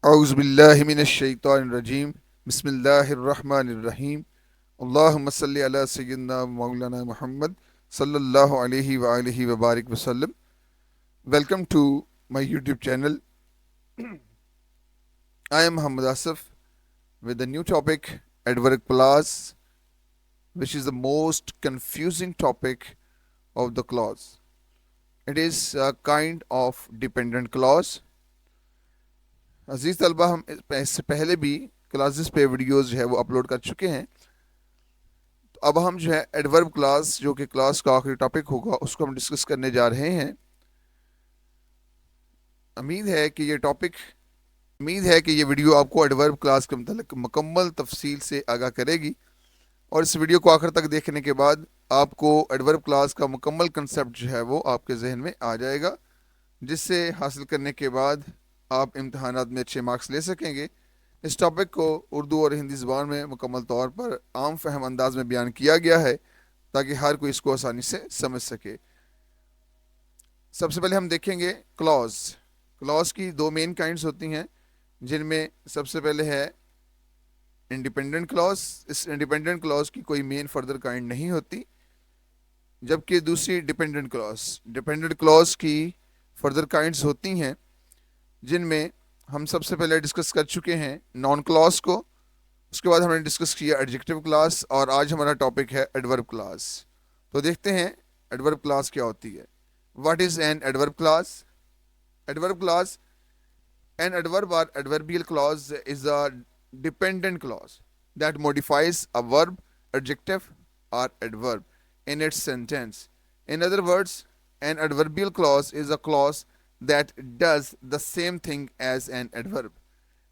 औज़ुबिल्लाहिमिनश्शैतानिर्रजीम बिस्मिल्लाहिर्रहमानिर्रहीम अल्लाहुम्मा सल्लि अला सय्यिदिना मौलाना मुहम्मद सल्लल्लाहु अलैहि व आलिहि व बारिक वसल्लम। Welcome to my YouTube channel. I am Muhammad Asif with a new topic, adverb clause, which is the most confusing topic of the clause. It is a kind of dependent clause. अजीज़ तलबा, हम इससे पहले भी classes पे videos जो है वो upload कर चुके हैं। तो अब हम जो है एडवर्ब क्लास, जो कि क्लास का आखिरी टॉपिक होगा, उसको हम डिस्कस करने जा रहे हैं। उम्मीद है कि ये वीडियो आपको एडवर्ब क्लास के मतलब मुकम्मल तफसील से आगाह करेगी और इस वीडियो को आखिर तक देखने के बाद आपको एडवर्ब क्लास का मुकम्मल कंसेप्ट जो है वो आपके जहन में आ जाएगा, जिससे हासिल करने के बाद आप इम्तहानात में अच्छे मार्क्स ले सकेंगे। इस टॉपिक को उर्दू और हिंदी ज़बान में मुकम्मल तौर पर आम फहम अंदाज में बयान किया गया है ताकि हर कोई इसको आसानी से समझ सके। सबसे पहले हम देखेंगे क्लॉज। क्लॉज की दो मेन काइंड्स होती हैं, जिनमें सबसे पहले है इंडिपेंडेंट क्लॉज। इस इंडिपेंडेंट क्लॉज की कोई मेन फर्दर काइंड नहीं होती, जबकि दूसरी डिपेंडेंट क्लॉज। डिपेंडेंट क्लॉज की फर्दर काइंड्स होती हैं, जिनमें हम सबसे पहले डिस्कस कर चुके हैं नॉन क्लॉज को, उसके बाद हमने डिस्कस किया एडजेक्टिव क्लास, और आज हमारा टॉपिक है एडवर्ब क्लास। तो देखते हैं एडवर्ब क्लास क्या होती है। What is an adverb class? Adverb class, an adverb or adverbial clause is a dependent clause that modifies a verb, adjective or adverb in its sentence. In other words, an adverbial clause is a clause that does the same thing as an adverb.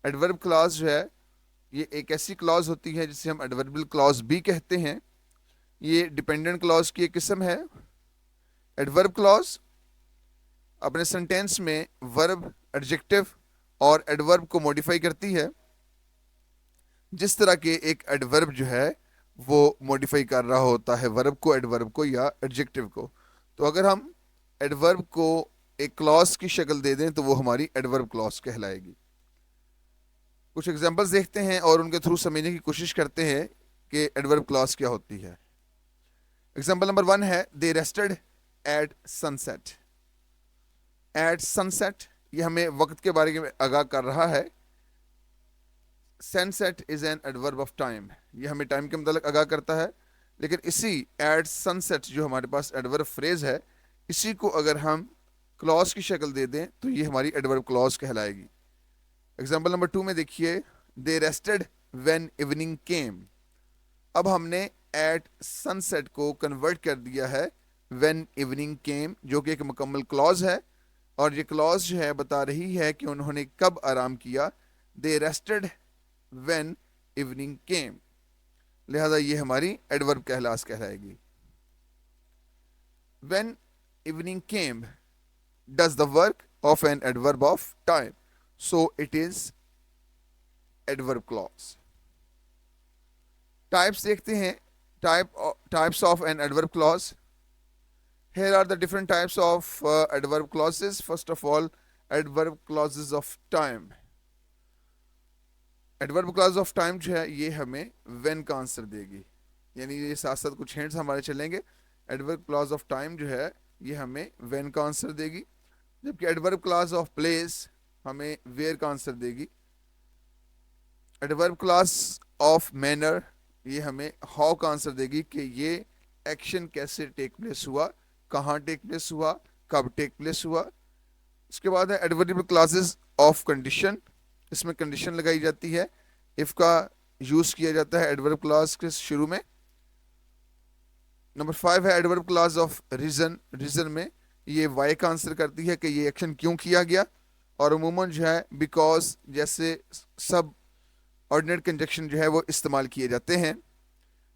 Adverb clause जो है ये एक ऐसी clause होती है जिसे हम adverbial clause भी कहते हैं। ये डिपेंडेंट क्लॉज की एक किस्म है। एडवर्ब क्लॉज अपने सेंटेंस में वर्ब, एडजेक्टिव और एडवर्ब को मॉडिफाई करती है, जिस तरह के एक एडवर्ब जो है वो मॉडिफाई कर रहा होता है वर्ब को, एडवर्ब को या एडजेक्टिव को। तो अगर हम एडवर्ब को एक क्लॉज की शक्ल दे दें तो वो हमारी एडवर्ब क्लॉज कहलाएगी। कुछ एग्जांपल्स देखते हैं और उनके थ्रू समझने की कोशिश करते हैं कि एडवर्ब क्लॉज क्या होती है। एग्जांपल नंबर 1 है they rested at sunset. At sunset ये हमें वक्त के बारे में आगाह कर रहा है। Sunset is an adverb of time, ये हमें टाइम के मतलब आगाह करता है। लेकिन इसी एट सनसेट जो हमारे पास एडवर्ब फ्रेज है, इसी को अगर हम क्लॉज की शक्ल दे दें तो ये हमारी एडवर्ब क्लॉज कहलाएगी। एग्जांपल नंबर 2 में देखिए दे रेस्टेड व्हेन इवनिंग केम। अब हमने एट सनसेट को कन्वर्ट कर दिया है व्हेन इवनिंग केम, जो कि एक मुकम्मल क्लॉज है, और ये क्लॉज जो है बता रही है कि उन्होंने कब आराम किया। They rested when evening came, लिहाजा ये हमारी एडवर्ब कहलाएगी। When evening came does the work of an adverb of time, so it is adverb clause. Types देखते हैं, types of an adverb clause. Here are the different types of adverb clauses. First of all, adverb clauses of time. Adverb clause of time जो है ये हमें when का answer देगी, यानी ये साथ साथ कुछ हिंट्स हमारे चलेंगे। एडवर्ब क्लॉज ऑफ टाइम जो है ये हमें व्हेन का आंसर देगी, जबकि एडवर्ब क्लॉज ऑफ प्लेस हमें वेयर का आंसर देगी। एडवर्ब क्लॉज ऑफ मैनर ये हमें हाउ का आंसर देगी कि ये एक्शन कैसे टेक प्लेस हुआ, कहाँ टेक प्लेस हुआ, कब टेक प्लेस हुआ। इसके बाद है एडवर्बियल क्लॉजेस ऑफ कंडीशन, इसमें कंडीशन लगाई जाती है, इफ का यूज किया जाता है एडवर्ब क्लॉज के शुरू में। नंबर 5 है adverb clause of reason. Reason में ये वाई का आंसर करती है कि ये एक्शन क्यों किया गया, और अमूमन जो है बिकॉज जैसे सब ऑर्डिनेट कंजक्शन जो है वो इस्तेमाल किए जाते हैं।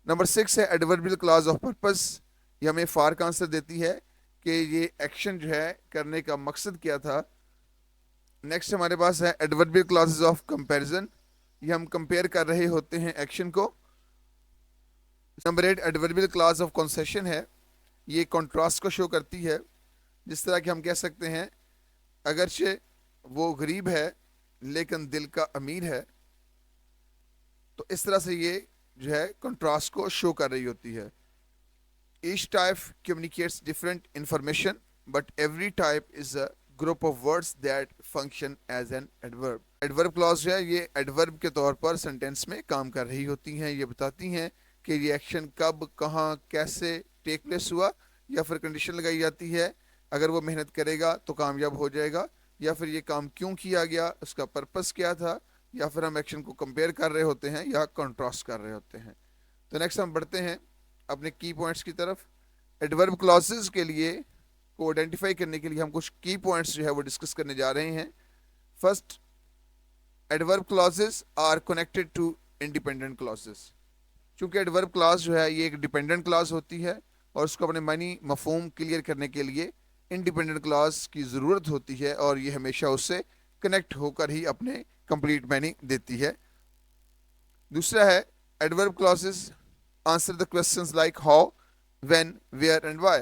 नंबर 6 है एडवर्बियल क्लॉज ऑफ पर्पस, ये हमें फार का आंसर देती है कि ये एक्शन जो है करने का मकसद क्या था। नेक्स्ट हमारे पास है एडवर्बियल क्लॉजेस ऑफ कंपैरिजन, ये हम कंपेयर कर रहे होते हैं एक्शन को। Number 8 adverbial clause of concession है, ये कॉन्ट्रास्ट को शो करती है, जिस तरह कि हम कह सकते हैं अगरचे वो गरीब है लेकिन दिल का अमीर है। तो इस तरह से ये जो है कंट्रास्ट को शो कर रही होती है। Each type communicates different information, but every type is a group of words that function as an adverb. Adverb clause जो है ये adverb के तौर पर सेंटेंस में काम कर रही होती हैं। ये बताती हैं कि रिएक्शन कब, कहाँ, कैसे टेक प्लेस हुआ, या फिर कंडीशन लगाई जाती है अगर वो मेहनत करेगा तो कामयाब हो जाएगा, या फिर ये काम क्यों किया गया, उसका पर्पस क्या था, या फिर हम एक्शन को कंपेयर कर रहे होते हैं या कंट्रास्ट कर रहे होते हैं। तो नेक्स्ट हम बढ़ते हैं अपने की पॉइंट्स की तरफ। एडवर्ब क्लॉजेस के लिए को आइडेंटिफाई करने के लिए हम कुछ की पॉइंट्स जो है वो डिस्कस करने जा रहे हैं। First, adverb clauses are connected to independent clauses. चूंकि एडवर्ब क्लॉज जो है ये एक डिपेंडेंट क्लॉज होती है और उसको अपने मानी मफहूम क्लियर करने के लिए इंडिपेंडेंट क्लॉज की ज़रूरत होती है, और ये हमेशा उससे कनेक्ट होकर ही अपने कंप्लीट मीनिंग देती है। दूसरा है adverb clauses answer the questions like how, when, where and why.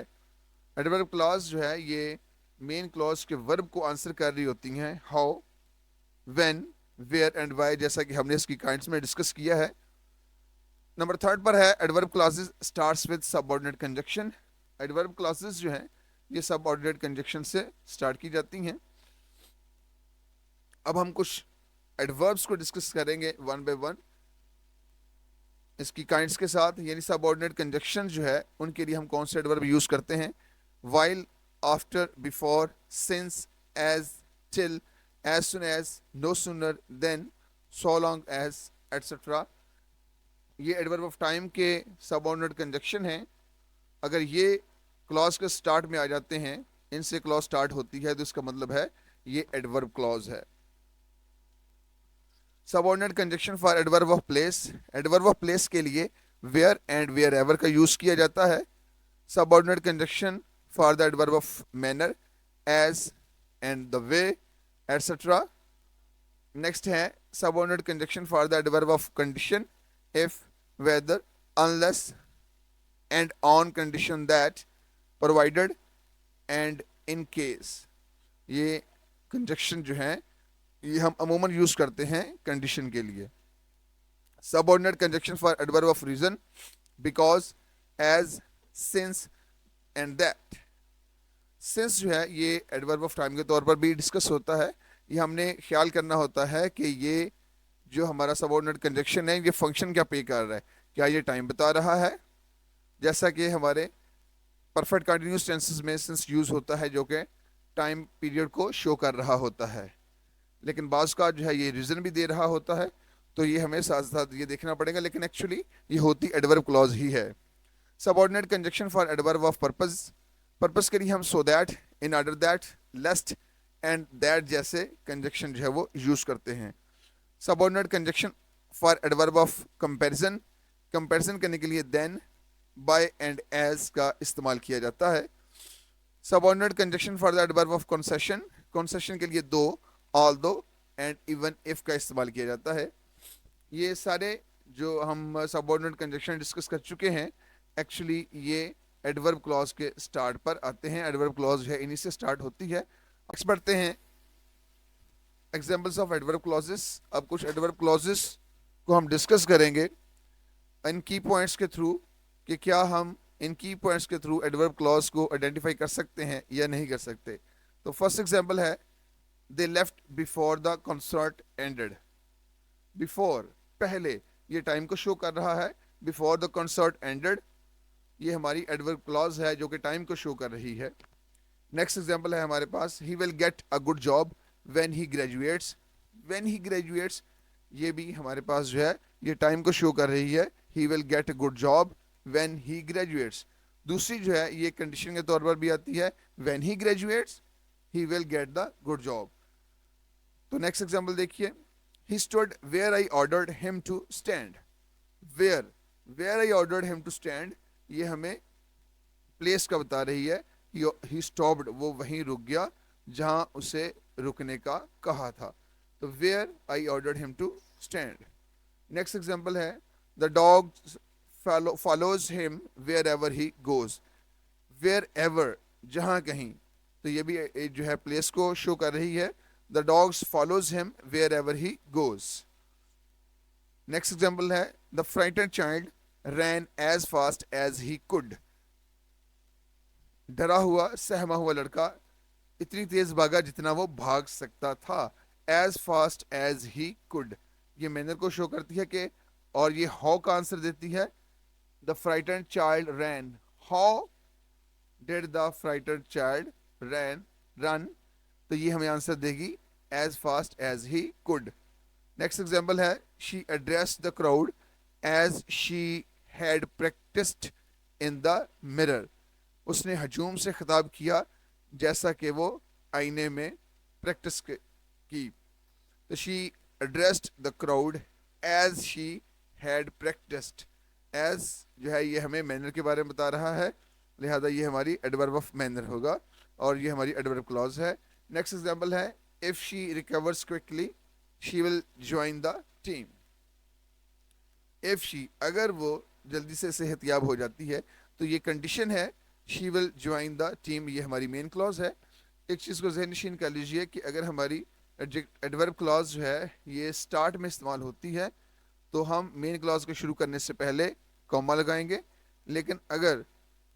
Adverb clause जो है ये मेन क्लॉज के वर्ब को आंसर कर रही होती हैं, how, when, where and why, जैसा कि हमने इसकी काइंड्स में डिस्कस किया है। नंबर थर्ड पर है adverb clauses starts with subordinate conjunction. Adverb clauses जो है ये सबऑर्डिनेट कंजक्शन से स्टार्ट की जाती हैं। अब हम कुछ एडवर्ब्स को डिस्कस करेंगे वन बाय वन इसकी काइंड्स के साथ। यानी सबऑर्डिनेट कंजक्शन जो है उनके लिए हम कौन से एडवर्ब यूज करते हैं, while, after, before, since, as, till, as soon as, no sooner than, so long as, etcetera. ये एडवर्ब ऑफ टाइम के सबऑर्डिनेट कंजक्शन हैं। अगर ये क्लॉज के स्टार्ट में आ जाते हैं, इनसे क्लॉज स्टार्ट होती है, तो इसका मतलब है ये एडवर्ब क्लॉज है। Subordinate conjunction for adverb of place. Adverb of place के लिए वेयर एंड वेयर एवर का यूज किया जाता है। Subordinate conjunction for the adverb of manner, as and the way, etcetera. Next है subordinate conjunction for the adverb of condition, if, whether, unless and on condition that, provided and in case. ये conjunction जो है ये हम अमूमन use करते हैं condition के लिए। Subordinate conjunction for adverb of reason, because, as, since and that. Since जो है ये एडवर्ब ऑफ टाइम के तौर पर भी डिस्कस होता है। ये हमने ख्याल करना होता है कि ये जो हमारा सबऑर्डिनेट कंजक्शन है ये फंक्शन क्या पे कर रहा है, क्या ये टाइम बता रहा है, जैसा कि हमारे परफेक्ट कंटिन्यूस टेंसेस में सिंस यूज होता है जो कि टाइम पीरियड को शो कर रहा होता है, लेकिन बाज़ का जो है ये रीज़न भी दे रहा होता है। तो ये हमें साथ साथ ये देखना पड़ेगा, लेकिन एक्चुअली ये होती एडवर्ब क्लॉज ही है। Subordinate conjunction for adverb of purpose. Purpose के लिए हम so that, in order that, lest and that जैसे कंजक्शन जो है वो यूज करते हैं। Subordinate conjunction for adverb of comparison. Comparison करने के लिए देन, बाय एंड एज का इस्तेमाल किया जाता है। Subordinate conjunction for the adverb of concession. Concession के लिए दो, ऑल्दो एंड इवन इफ का इस्तेमाल किया जाता है। ये सारे जो हम सबऑर्डिनेट कंजक्शन डिस्कस कर चुके हैं, एक्चुअली ये एडवर्ब क्लॉज के स्टार्ट पर आते हैं। एडवर्ब क्लॉज है इन्हीं से स्टार्ट होती है। अब बढ़ते हैं एग्जांपल्स ऑफ एडवर्ब क्लॉजेस। अब कुछ एडवर्ब क्लॉजेस को हम डिस्कस करेंगे इन की पॉइंट्स के थ्रू कि क्या हम इन की पॉइंट्स के थ्रू एडवर्ब क्लॉज को आइडेंटिफाई कर सकते हैं या नहीं कर सकते। तो फर्स्ट एग्जांपल है they left before the concert ended. Before, पहले, ये टाइम को शो कर रहा है। बिफोर द कंसर्ट एंडेड ये हमारी एडवर्ब क्लॉज है जो कि टाइम को शो कर रही है। नेक्स्ट एग्जांपल है हमारे पास he will get a good job when he graduates. When he graduates ये भी हमारे पास जो है ये टाइम को शो कर रही है। ही will get a good job when he graduates. दूसरी जो है ये कंडीशन के तौर पर भी आती है, when he graduates he will get the good job. तो नेक्स्ट एग्जांपल देखिए, he stood where I ordered him to stand। where I ordered him to stand ये हमें प्लेस का बता रही है। he stopped वो वहीं रुक गया जहां उसे रुकने का कहा था। तो where I ordered him to stand। Next example है the dog follows him wherever he goes। wherever जहां कहीं, तो ये भी जो है प्लेस को शो कर रही है। The dogs follows him wherever he goes. Next example है the frightened child ran as fast as he could. डरा हुआ सहमा हुआ लड़का इतनी तेज भागा जितना वो भाग सकता था। As fast as he could, ये मैनर को शो करती है कि, और ये हाउ का आंसर देती है। The frightened child ran, how did the frightened child ran run, तो ये हमें आंसर देगी as fast as he could. Next example है she addressed the crowd as she had practised in the mirror. उसने हजूम से खिताब किया जैसा कि वो आईने में प्रैक्टिस की। तो she addressed the crowd as she had practised. As जो है ये हमें मैनर के बारे में बता रहा है, लिहाजा ये हमारी एडवर्ब ऑफ मैनर होगा और ये हमारी एडवर्ब क्लॉज है। नेक्स्ट एग्जांपल है if she recovers quickly she will join the team. If she, अगर वो जल्दी से सेहतयाब हो जाती है, तो ये कंडीशन है she will join the team, ये हमारी मेन क्लॉज है। एक चीज़ को ज़हन नशीन कर लीजिए कि अगर हमारी एडवर्ब क्लॉज जो है ये स्टार्ट में इस्तेमाल होती है तो हम मेन क्लॉज को शुरू करने से पहले कॉमा लगाएंगे, लेकिन अगर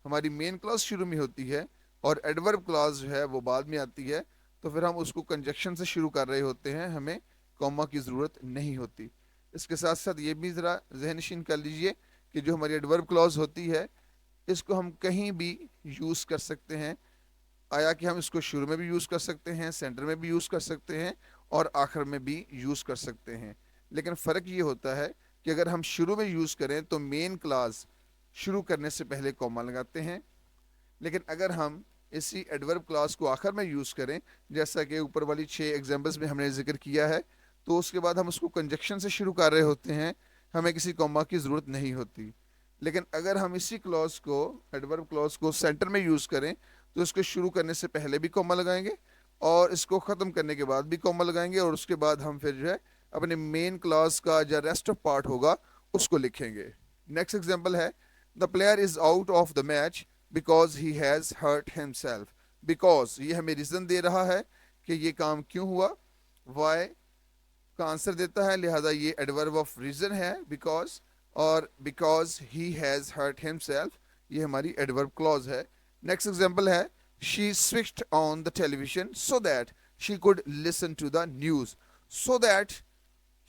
हमारी मेन क्लॉज शुरू में होती है और एडवर्ब क्लॉज जो है वो बाद में आती है, तो फिर हम उसको कंजक्शन से शुरू कर रहे होते हैं, हमें कॉमा की ज़रूरत नहीं होती। इसके साथ साथ ये भी ज़रा ज़हन नशीन कर लीजिए कि जो हमारी एडवर्ब क्लॉज होती है इसको हम कहीं भी यूज़ कर सकते हैं। आया कि हम इसको शुरू में भी यूज़ कर सकते हैं, सेंटर में भी यूज़ कर सकते हैं और आखिर में भी यूज़ कर सकते हैं। लेकिन फ़र्क ये होता है कि अगर हम शुरू में यूज़ करें तो मेन क्लास शुरू करने से पहले कॉमा लगाते हैं, लेकिन अगर हम इसी एडवर्ब क्लास को आखिर में यूज़ करें जैसा कि ऊपर वाली 6 एग्जाम्पल्स में हमने जिक्र किया है, तो उसके बाद हम उसको कंजक्शन से शुरू कर रहे होते हैं, हमें किसी कॉमा की ज़रूरत नहीं होती। लेकिन अगर हम इसी क्लॉज को, एडवर्ब क्लॉज को सेंटर में यूज़ करें तो इसको शुरू करने से पहले भी कॉमा लगाएंगे और इसको ख़त्म करने के बाद भी कॉमा लगाएंगे और उसके बाद हम फिर जो है अपने मेन क्लॉज का जो रेस्ट ऑफ पार्ट होगा उसको लिखेंगे। नेक्स्ट एग्जांपल है the player is out of the match because he has hurt himself. Because ये हमें रीज़न दे रहा है कि ये काम क्यों हुआ, वाई का आंसर देता है, लिहाजा ये एडवर्ब ऑफ रीज़न है बिकॉज, और because he has hurt himself ये हमारी एडवर्ब क्लॉज है। नेक्स्ट एग्जांपल है she switched on the television so that she could listen to the news. So that,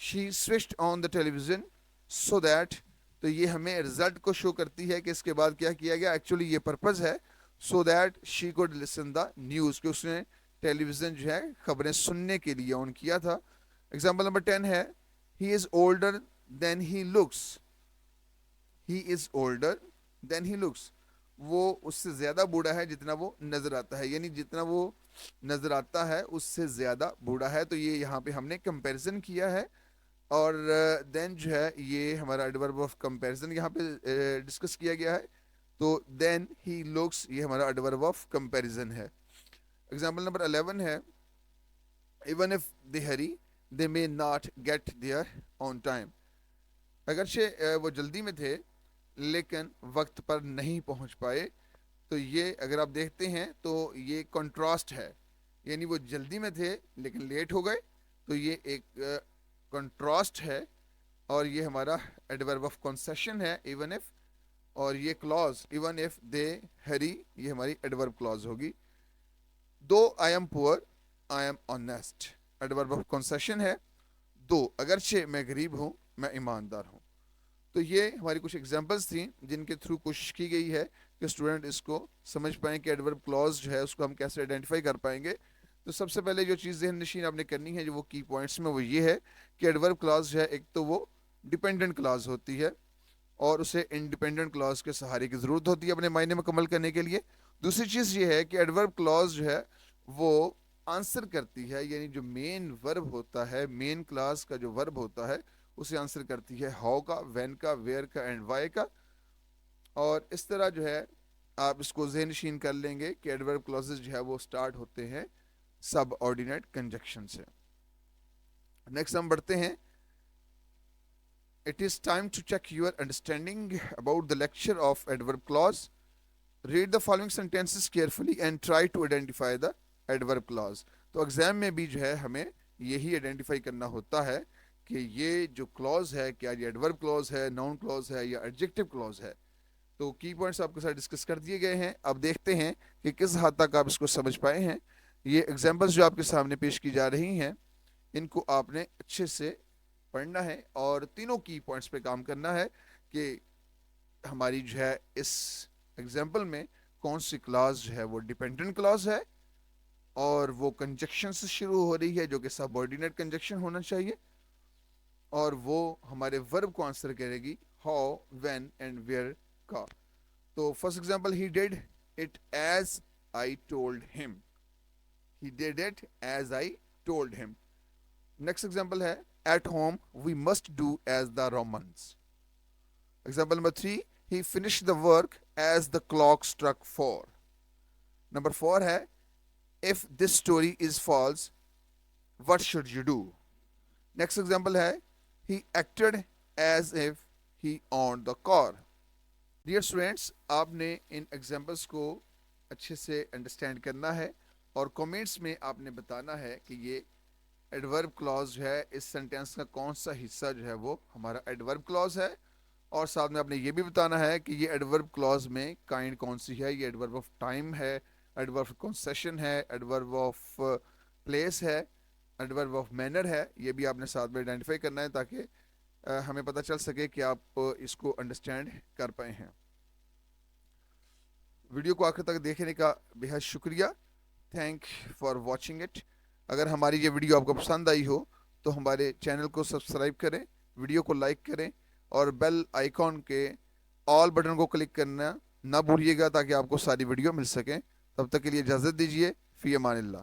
she switched on the television so that, तो ये हमें result को show करती है कि इसके बाद क्या किया गया। एक्चुअली ये पर्पज़ है सो that she could listen the news, कि उसने टेलीविज़न जो है खबरें सुनने के लिए ऑन किया था। एग्जाम्पल नंबर 10 है he is older than he looks. He is older than he looks, वो उससे ज़्यादा बूढ़ा है जितना वो नज़र आता है, यानी जितना वो नज़र आता है उससे ज़्यादा बूढ़ा है। तो ये यहाँ पे हमने कंपैरिजन किया है और देन जो है ये हमारा एडवर्ब ऑफ कंपैरिजन यहाँ पे डिस्कस किया गया है। तो देन ही लुक्स ये हमारा एडवर्ब ऑफ कंपैरिजन है। एग्जाम्पल नंबर 11 है even if they hurry they may not get there on time. अगरचे वो जल्दी में थे लेकिन वक्त पर नहीं पहुंच पाए, तो ये अगर आप देखते हैं तो ये कंट्रास्ट है, यानी वो जल्दी में थे लेकिन लेट हो गए, तो ये एक कंट्रास्ट है और ये हमारा एडवर्ब ऑफ कंसेशन है इवन इफ, और ये क्लॉज इवन इफ दे हरी ये हमारी एडवर्ब क्लॉज होगी। दो I am poor I am honest, adverb of concession है। दो, अगरचे मैं गरीब हूँ मैं ईमानदार हूँ। तो ये हमारी कुछ एग्जांपल्स थी जिनके थ्रू कोशिश की गई है कि स्टूडेंट इसको समझ पाएँ कि एडवर्ब क्लॉज जो है उसको हम कैसे आइडेंटिफाई कर पाएंगे। तो सबसे पहले जो चीज़ ज़हन नशीन आपने करनी है जो वो की पॉइंट्स में, वो ये है कि एडवर्ब क्लॉज जो है एक तो वो डिपेंडेंट क्लॉज होती है और उसे इंडिपेंडेंट क्लॉज के सहारे की ज़रूरत होती है अपने मायने मुकम्मल करने के लिए। दूसरी चीज़ ये है कि एडवर्ब क्लॉज जो है वो आंसर करती है, यानी जो मेन वर्ब होता है, मेन क्लास का जो वर्ब होता है उसे आंसर करती है हाउ का, व्हेन का, वेयर का एंड वाई का। और इस तरह जो है आप इसको ज़हन नशीन कर लेंगे कि एडवर्ब क्लॉजेज जो है वो स्टार्ट होते हैं सब ऑर्डिनेट कंजक्शन से। नेक्स्ट हम बढ़ते हैं it is time to check your understanding about the lecture of adverb clause. Read the following sentences carefully and try to identify the adverb clause. तो एग्ज़ाम में भी जो है हमें यही आइडेंटिफाई करना होता है कि ये जो क्लॉज है, क्या ये एडवर्ब क्लॉज है, नाउन क्लॉज है या एडजेक्टिव क्लॉज है। तो की पॉइंट्स आपके साथ डिस्कस कर दिए गए हैं। अब देखते हैं कि किस हद तक आप इसको समझ पाए हैं। ये एग्जांपल्स जो आपके सामने पेश की जा रही हैं, इनको आपने अच्छे से पढ़ना है और तीनों की पॉइंट्स पे काम करना है कि हमारी जो है इस एग्जाम्पल में कौन सी क्लॉज जो है वो डिपेंडेंट क्लॉज है और वो कंजक्शन से शुरू हो रही है जो कि सबऑर्डिनेट कंजक्शन होना चाहिए, और वो हमारे वर्ब को आंसर करेगी हाउ, व्हेन एंड वेयर का। तो first example, he did it as I told him. He did it as I told him. Next example है at home we must do as the Romans. Example number 3, he finished the work as the clock struck 4. Number 4 है if this story is false what should you do। Next example है he acted as if he owned the car। Dear students, आपने इन examples को अच्छे से understand करना है और कमेंट्स में आपने बताना है कि ये एडवर्ब क्लॉज है, इस सेंटेंस का कौन सा हिस्सा जो है वो हमारा एडवर्ब क्लॉज है, और साथ में आपने ये भी बताना है कि ये एडवर्ब क्लॉज में काइंड कौन सी है। ये एडवर्ब ऑफ टाइम है, एडवर्ब ऑफ कंसेशन है, एडवर्ब ऑफ प्लेस है, एडवर्ब ऑफ मैनर है। ये भी आपने साथ में आइडेंटिफाई करना है ताकि हमें पता चल सके कि आप इसको अंडरस्टैंड कर पाए हैं। वीडियो को आखिर तक देखने का बेहद शुक्रिया। Thank for watching it. अगर हमारी ये वीडियो आपको पसंद आई हो तो हमारे चैनल को सब्सक्राइब करें, वीडियो को लाइक करें और बेल आइकॉन के ऑल बटन को क्लिक करना ना भूलिएगा ताकि आपको सारी वीडियो मिल सकें। तब तक के लिए इजाज़त दीजिए। फ़ी अमानिल्लाह।